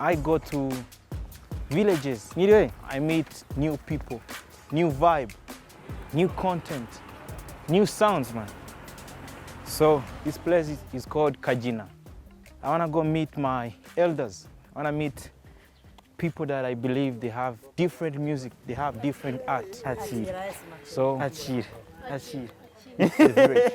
I go to villages. Anyway, I meet new people, new vibe, new content, new sounds, man. So this place is called Kajina. I wanna go meet my elders. I wanna meet people that I believe they have different music, they have different art. So, Achir. This is great.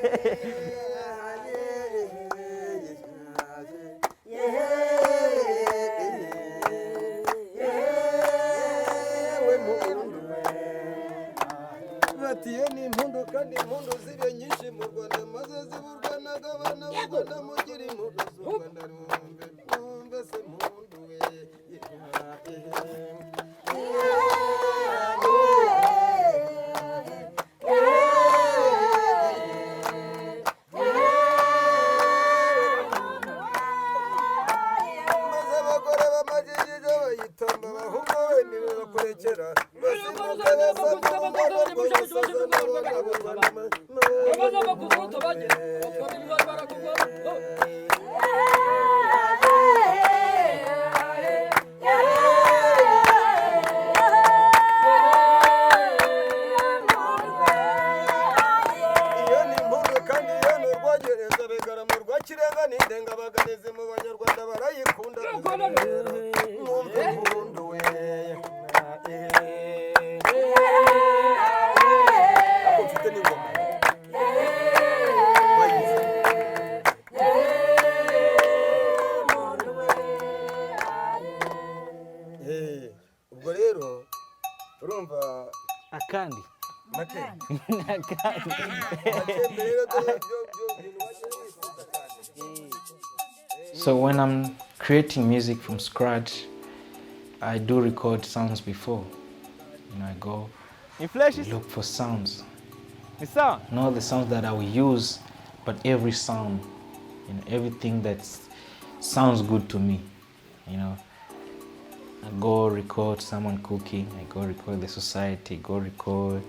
Akandi. So when I'm creating music from scratch, I do record sounds before. I go look for sounds. Not the sounds that I will use, but every sound, everything that sounds good to me. I go record someone cooking, I go record the society, go record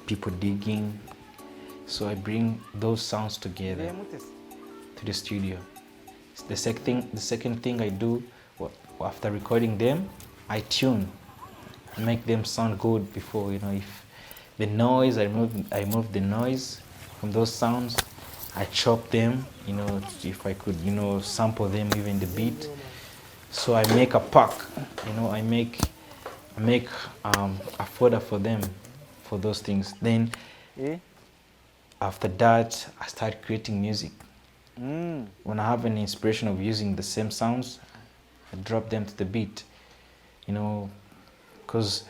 people digging. So I bring those sounds together to the studio. The second thing I do, after recording them, I tune, make them sound good before, if the noise, I remove the noise from those sounds, I chop them, if I could, sample them, even the beat. So I make a pack, I make a folder for them, for those things. Then after that, I start creating music. When I have an inspiration of using the same sounds, I drop them to the beat, because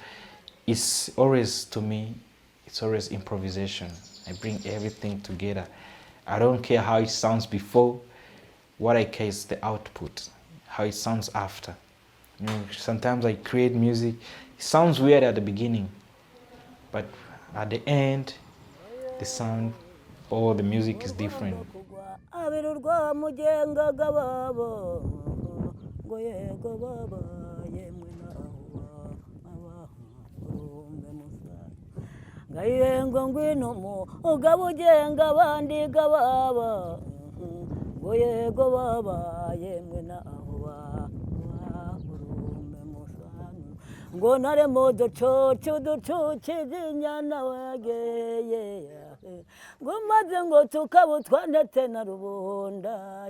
it's always, to me, it's always improvisation. I bring everything together. I don't care how it sounds before. What I care is the output, how it sounds after. Sometimes I create music, it sounds weird at the beginning, but at the end, the sound or the music is different. Ngonare modo chocho chizinyana wageye ngomaze ngo tukabutwanete na rubunda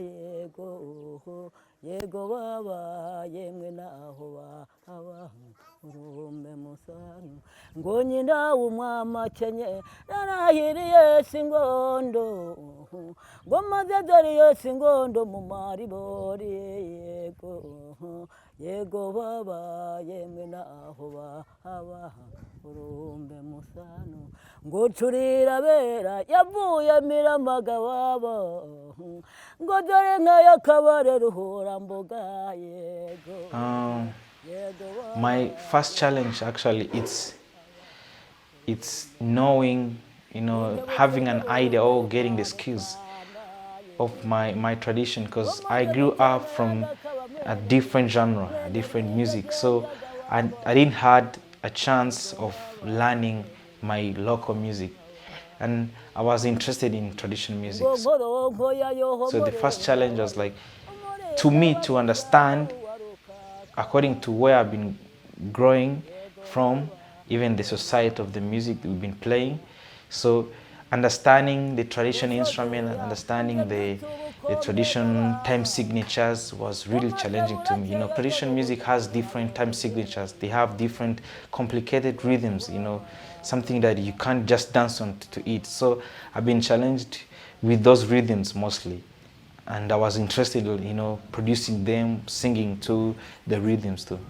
yego baba yemwe naho baba urume musano ngonyina umwama kenye narahiriye singondo ngomaze doriye singondo mu maribori yego baba yemwe naho baba urumbe musano ngo curira bera yavuye miramaga wabo ngo dore nkayo kabare ruhura mboga yego. My first challenge actually it's knowing, having an idea or getting the skills of my tradition, because I grew up from a different genre, a different music, so I didn't had a chance of learning my local music, and I was interested in traditional music. So the first challenge was like, to me, to understand according to where I've been growing from, even the society of the music that we've been playing. So understanding the traditional instrument and understanding the traditional time signatures was really challenging to me. You know, traditional music has different time signatures. They have different complicated rhythms, you know, something that you can't just dance on to it. So I've been challenged with those rhythms mostly. And I was interested in, you know, producing them, singing to the rhythms too.